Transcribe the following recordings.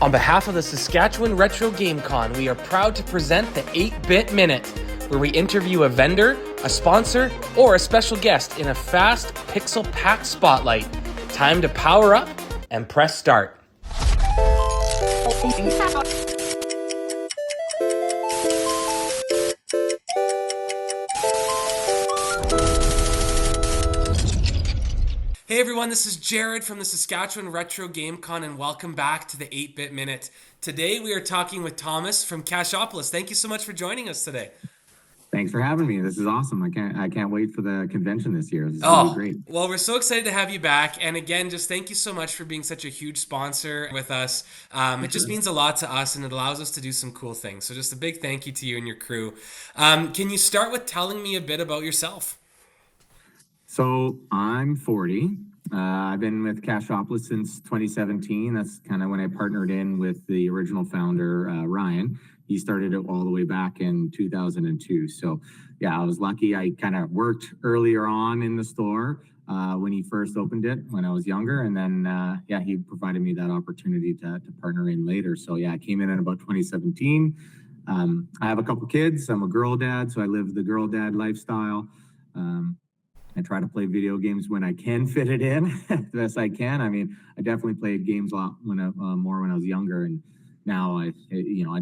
On behalf of the Saskatchewan Retro GameCon, we are proud to present the 8-Bit Minute, where we interview a vendor, a sponsor, or a special guest in a fast, pixel-packed spotlight. Time to power up and press start. Hey everyone, this is Jared from the Saskatchewan Retro GameCon, and welcome back to the 8-Bit Minute. Today we are talking with Thomas from Cashopolis. Thank you so much for joining us today. Thanks for having me. This is awesome. I can't wait for the convention this year. This is gonna be great. Well, we're so excited to have you back. And again, just thank you so much for being such a huge sponsor with us. It just means a lot to us, and it allows us to do some cool things. So just a big thank you to you and your crew. Can you start with telling me a bit about yourself? So I'm 40. I've been with Cashopolis since 2017. That's kind of when I partnered in with the original founder, Ryan. He started it all the way back in 2002. So yeah, I was lucky. I kind of worked earlier on in the store when he first opened it when I was younger. And then, yeah, he provided me that opportunity to partner in later. So yeah, I came in about 2017. I have a couple kids. I'm a girl dad, so I live the girl dad lifestyle. I try to play video games when I can fit it in as best I can. I mean, I definitely played games a lot more when I was younger, and now I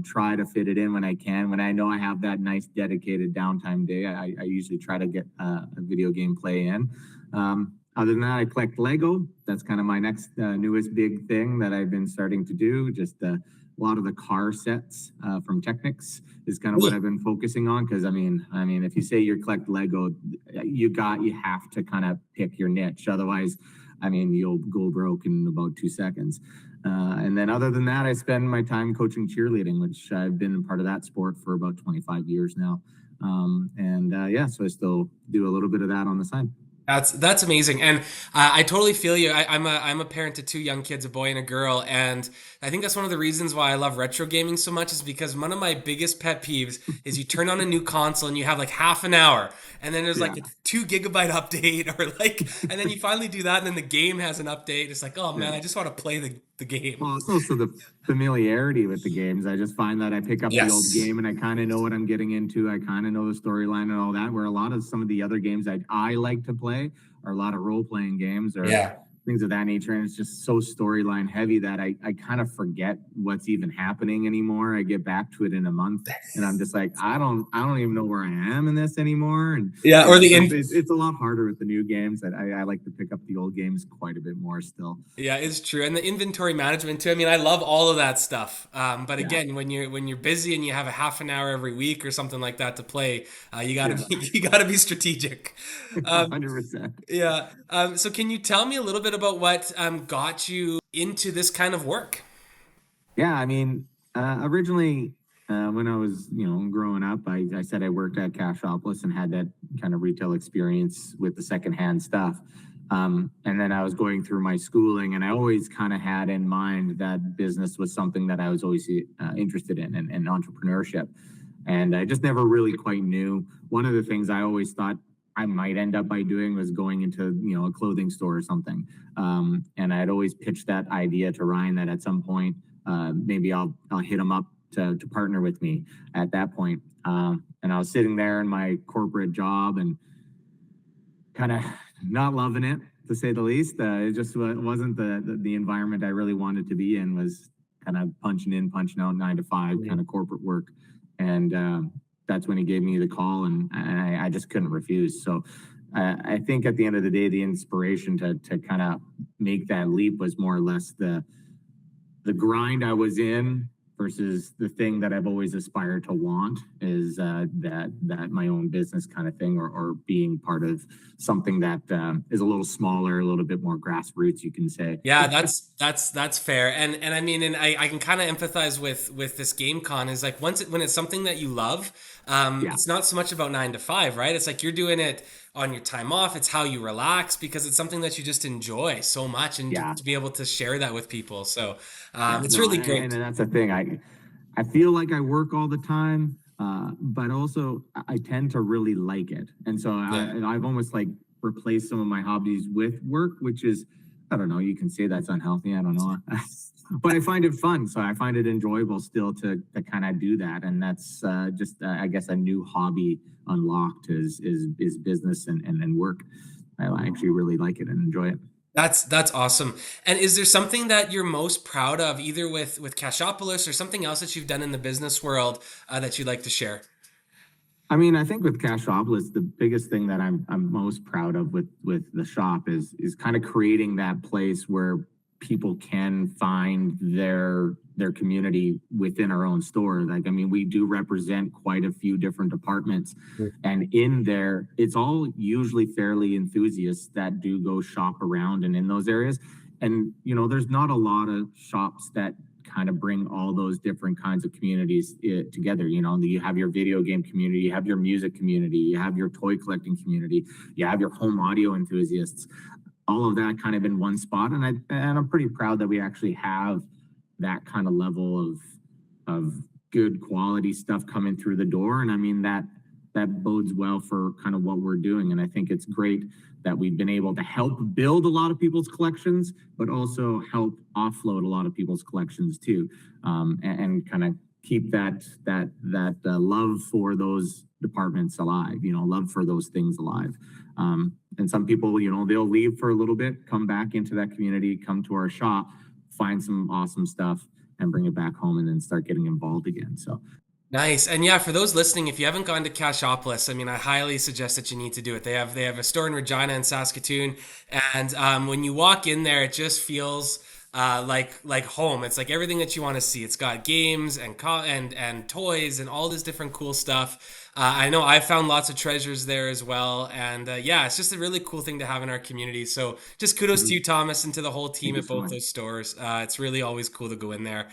try to fit it in when I can. When I know I have that nice dedicated downtime day, I usually try to get a video game play in. Other than that, I collect Lego. That's kind of my next newest big thing that I've been starting to do. Just a lot of the car sets from Technics is kind of what I've been focusing on. Because I mean, if you say you collect Lego, you have to kind of pick your niche. Otherwise, I mean, you'll go broke in about 2 seconds. And then other than that, I spend my time coaching cheerleading, which I've been a part of that sport for about 25 years now. Yeah, so I still do a little bit of that on the side. That's amazing, and I totally feel you. I'm a parent to 2 young kids, a boy and a girl, and I think that's one of the reasons why I love retro gaming so much is because one of my biggest pet peeves is you turn on a new console and you have like half an hour, and then there's like a 2 gigabyte update, or like, and then you finally do that, and then the game has an update. It's like, oh man, I just want to play the game. Well, it's also the familiarity with the games. I just find that I pick up the old game and I kind of know what I'm getting into. I kind of know the storyline and all that, where a lot of some of the other games I like to play are a lot of role-playing games or things of that nature. And it's just so storyline heavy that I kind of forget what's even happening anymore. I get back to it in a month and I'm just like, I don't even know where I am in this anymore. And it's a lot harder with the new games that I like to pick up the old games quite a bit more still. Yeah, it's true. And the inventory management too. I mean, I love all of that stuff. But again, when you're busy and you have a half an hour every week or something like that to play, you gotta be strategic. 100%. Yeah. So can you tell me a little bit about what got you into this kind of work? Yeah, I mean, originally when I was growing up, I said I worked at Cashopolis and had that kind of retail experience with the secondhand stuff. And then I was going through my schooling, and I always kind of had in mind that business was something that I was always interested in, and entrepreneurship. And I just never really quite knew. One of the things I always thought I might end up by doing was going into a clothing store or something. And I'd always pitched that idea to Ryan that at some point maybe I'll hit him up to partner with me at that point. And I was sitting there in my corporate job and kind of not loving it, to say the least. It just wasn't the environment I really wanted to be in. Was kind of punching in, punching out, 9 to 5 kind of corporate work. And that's when he gave me the call, and I just couldn't refuse. So I think at the end of the day, the inspiration to kind of make that leap was more or less the grind I was in versus the thing that I've always aspired to want is that my own business kind of thing, or being part of something that is a little smaller, a little bit more grassroots, you can say. Yeah, that's fair. And I mean, and I can kind of empathize with this game con is like when it's something that you love, it's not so much about 9 to 5, right? It's like you're doing it on your time off. It's how you relax because it's something that you just enjoy so much, and to be able to share that with people. So it's really great. And that's the thing. I feel like I work all the time, but also I tend to really like it. And so I've almost like replaced some of my hobbies with work, which is, I don't know, you can say that's unhealthy. I don't know. but I find it fun, so I find it enjoyable still to kind of do that, and that's just I guess a new hobby unlocked is business and work. I actually really like it and enjoy it. That's awesome. And is there something that you're most proud of, either with Cashopolis or something else that you've done in the business world that you'd like to share? I mean, I think with Cashopolis, the biggest thing that I'm most proud of with the shop is kind of creating that place where people can find their community within our own store. Like, I mean, we do represent quite a few different departments, and in there, it's all usually fairly enthusiasts that do go shop around and in those areas. And there's not a lot of shops that kind of bring all those different kinds of communities together. You have your video game community, you have your music community, you have your toy collecting community, you have your home audio enthusiasts, all of that kind of in one spot. And I'm pretty proud that we actually have that kind of level of good quality stuff coming through the door. And I mean, that bodes well for kind of what we're doing. And I think it's great that we've been able to help build a lot of people's collections, but also help offload a lot of people's collections too, and kind of keep that love for those departments alive. Love for those things alive. And some people, they'll leave for a little bit, come back into that community, come to our shop, find some awesome stuff, and bring it back home, and then start getting involved again. So Nice. And yeah, for those listening, if you haven't gone to Cashopolis, I mean, I highly suggest that you need to do it. They have a store in Regina and Saskatoon, and when you walk in there, it just feels like home. It's like everything that you want to see. It's got games and toys and all this different cool stuff. I know I found lots of treasures there as well, and yeah, it's just a really cool thing to have in our community. So just kudos to you, Thomas, and to the whole team thank you at so both much. those stores. It's really always cool to go in there.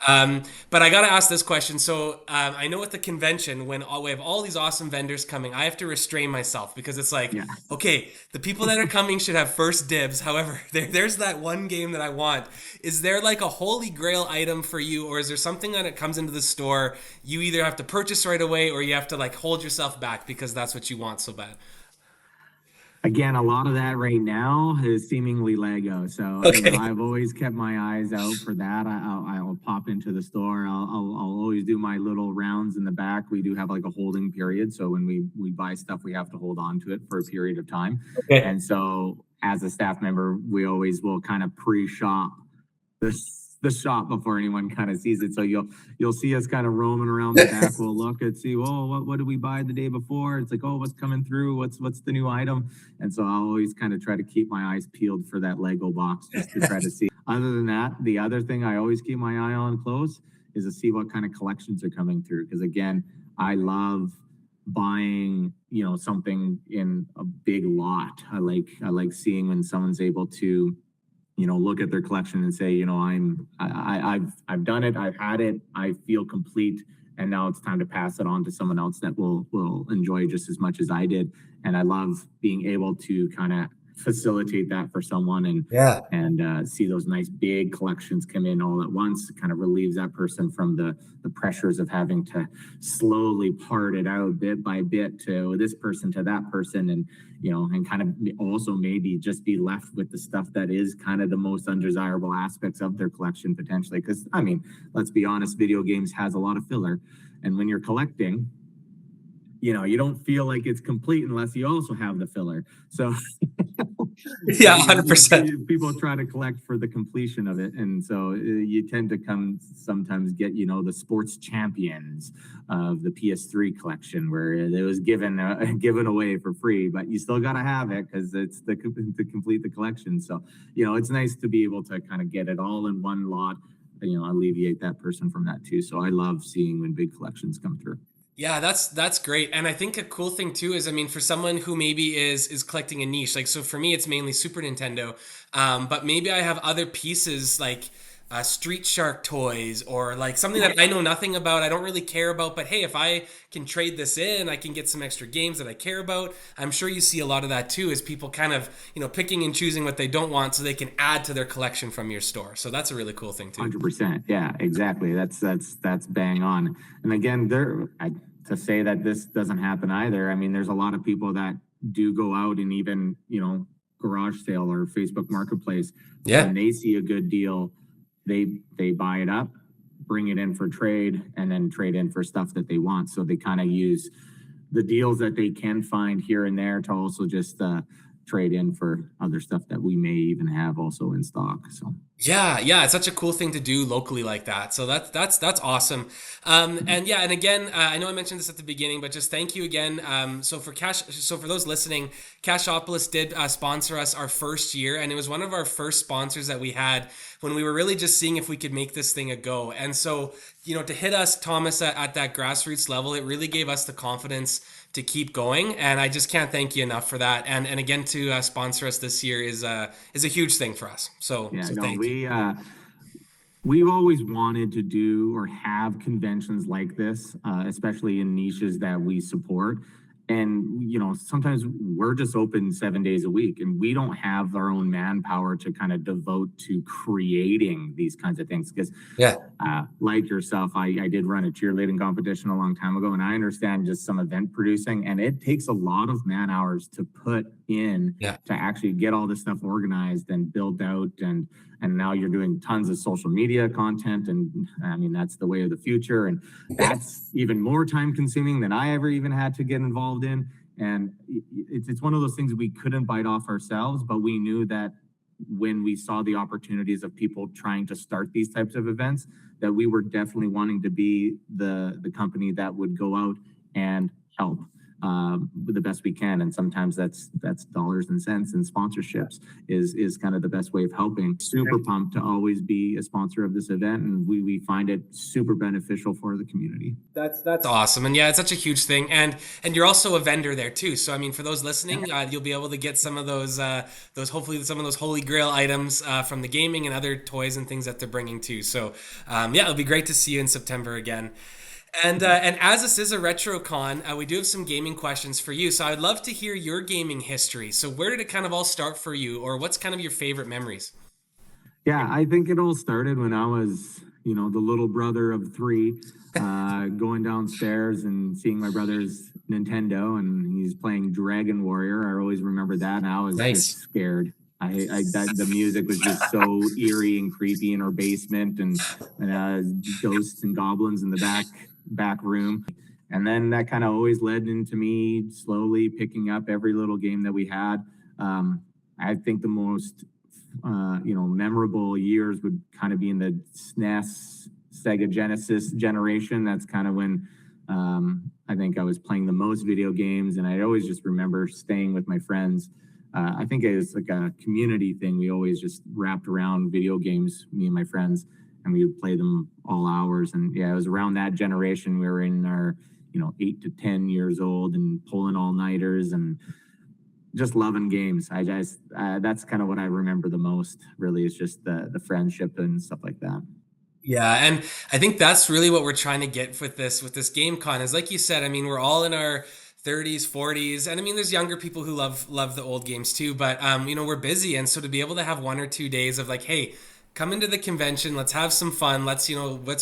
But I got to ask this question. So I know at the convention, when we have all these awesome vendors coming, I have to restrain myself because it's like, Yeah. okay, the people that are coming should have first dibs. However, there's that one game that I want. Is there like a holy grail item for you, or is there something that it comes into the store you either have to purchase right away or you have to like hold yourself back because that's what you want so bad? Again, a lot of that right now is seemingly Lego. So, Okay. I've always kept my eyes out for that. I'll pop into the store. I'll always do my little rounds in the back. We do have like a holding period. So when we buy stuff, we have to hold on to it for a period of time. Okay. And so as a staff member, we always will kind of pre-shop the shop before anyone kind of sees it. So you'll see us kind of roaming around the back. We'll look and see, oh, what did we buy the day before? It's like, oh, what's coming through? What's the new item? And so I'll always kind of try to keep my eyes peeled for that Lego box just to try to see. Other than that, the other thing I always keep my eye on close is to see what kind of collections are coming through. Because again, I love buying something in a big lot. I like seeing when someone's able to look at their collection and say, I've done it, I've had it, I feel complete, and now it's time to pass it on to someone else that will enjoy just as much as I did. And I love being able to kind of facilitate that for someone Yeah. and see those nice big collections come in all at once. It kind of relieves that person from the pressures of having to slowly part it out bit by bit to this person to that person, and kind of also maybe just be left with the stuff that is kind of the most undesirable aspects of their collection potentially. Because I mean, let's be honest, video games has a lot of filler, and when you're collecting, you don't feel like it's complete unless you also have the filler. So Yeah, 100%. people try to collect for the completion of it, and so you tend to come sometimes get the sports champions of the PS3 collection where it was given away for free, but you still got to have it because it's to complete the collection. So it's nice to be able to kind of get it all in one lot. Alleviate that person from that too. So I love seeing when big collections come through. Yeah, that's great. And I think a cool thing too is, I mean, for someone who maybe is collecting a niche, like so for me it's mainly Super Nintendo, but maybe I have other pieces like Street Shark toys or like something that I know nothing about, I don't really care about, but hey, if I can trade this in, I can get some extra games that I care about. I'm sure you see a lot of that too, is people kind of picking and choosing what they don't want so they can add to their collection from your store. So that's a really cool thing too. 100%. Yeah, exactly. That's bang on. And again, to say that this doesn't happen either. I mean, there's a lot of people that do go out and even garage sale or Facebook Marketplace Yeah. when they see a good deal they buy it up, bring it in for trade, and then trade in for stuff that they want. So they kind of use the deals that they can find here and there to also just trade in for other stuff that we may even have also in stock. So Yeah, yeah, it's such a cool thing to do locally like that. So that's awesome. And yeah, and again, I know I mentioned this at the beginning, but just thank you again. So for those listening, Cashopolis did sponsor us our first year, and it was one of our first sponsors that we had when we were really just seeing if we could make this thing a go. And so, to hit us, Thomas, at that grassroots level, it really gave us the confidence to keep going, and I just can't thank you enough for that. And again, to sponsor us this year is a huge thing for us. So yeah, so no, thank you. we've always wanted to do or have conventions like this, especially in niches that we support. And, sometimes we're just open 7 days a week and we don't have our own manpower to kind of devote to creating these kinds of things. Because, Yeah, like yourself, I did run a cheerleading competition a long time ago, and I understand just some event producing, and it takes a lot of man hours to put in yeah, to actually get all this stuff organized and built out. And now you're doing tons of social media content, and I mean that's the way of the future, and yeah, that's even more time consuming than I ever even had to get involved in. And it's one of those things we couldn't bite off ourselves, but we knew that when we saw the opportunities of people trying to start these types of events, that we were definitely wanting to be the company that would go out and help the best we can. And sometimes that's dollars and cents, and sponsorships is kind of the best way of helping. Super pumped to always be a sponsor of this event, and we find it super beneficial for the community. that's awesome. And yeah, it's such a huge thing. And you're also a vendor there too. So I mean, for those listening, you'll be able to get some of those hopefully some of those holy grail items from the gaming and other toys and things that they're bringing too. So yeah, it'll be great to see you in September again. And as this is a RetroCon, we do have some gaming questions for you. So I'd love to hear your gaming history. So where did it kind of all start for you, or what's kind of your favorite memories? Yeah, I think it all started when I was, the little brother of three, going downstairs and seeing my brother's Nintendo, and he's playing Dragon Warrior. I always remember that, and I was Nice. just scared. The music was just so eerie and creepy in our basement, and ghosts and goblins in the back room. And then that kind of always led into me slowly picking up every little game that we had. I think the most memorable years would kind of be in the SNES, Sega Genesis generation. That's kind of when I think I was playing the most video games, and I always just remember staying with my friends. I think it was like a community thing. We always just wrapped around video games, me and my friends, and we would play them all hours. And yeah, it was around that generation. We were in our, 8 to 10 years old and pulling all nighters and just loving games. That's kind of what I remember the most. Really, is just the friendship and stuff like that. Yeah, and I think that's really what we're trying to get with this game con is like you said, I mean, we're all in our 30s, 40s, and I mean there's younger people who love the old games too, but we're busy, and so to be able to have 1 or 2 days of like, hey, come into the convention, let's have some fun, let's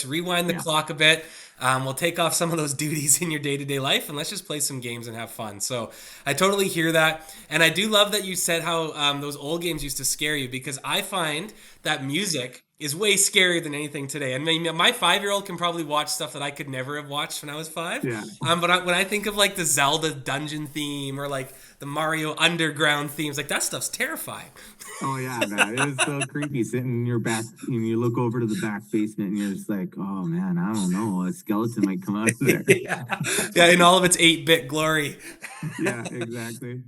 rewind the Yeah. clock a bit. We'll take off some of those duties in your day-to-day life and let's just play some games and have fun. So I totally hear that. And I do love that you said how those old games used to scare you because I find that music is way scarier than anything today. And my 5-year-old can probably watch stuff that I could never have watched when I was five. Yeah. When I think of like the Zelda dungeon theme or like the Mario Underground themes, like that stuff's terrifying. Oh yeah, man. It was so creepy sitting in your back and you look over to the back basement and you're just like, oh man, I don't know. A skeleton might come out of there. Yeah, yeah, in all of its 8-bit glory. Yeah, exactly.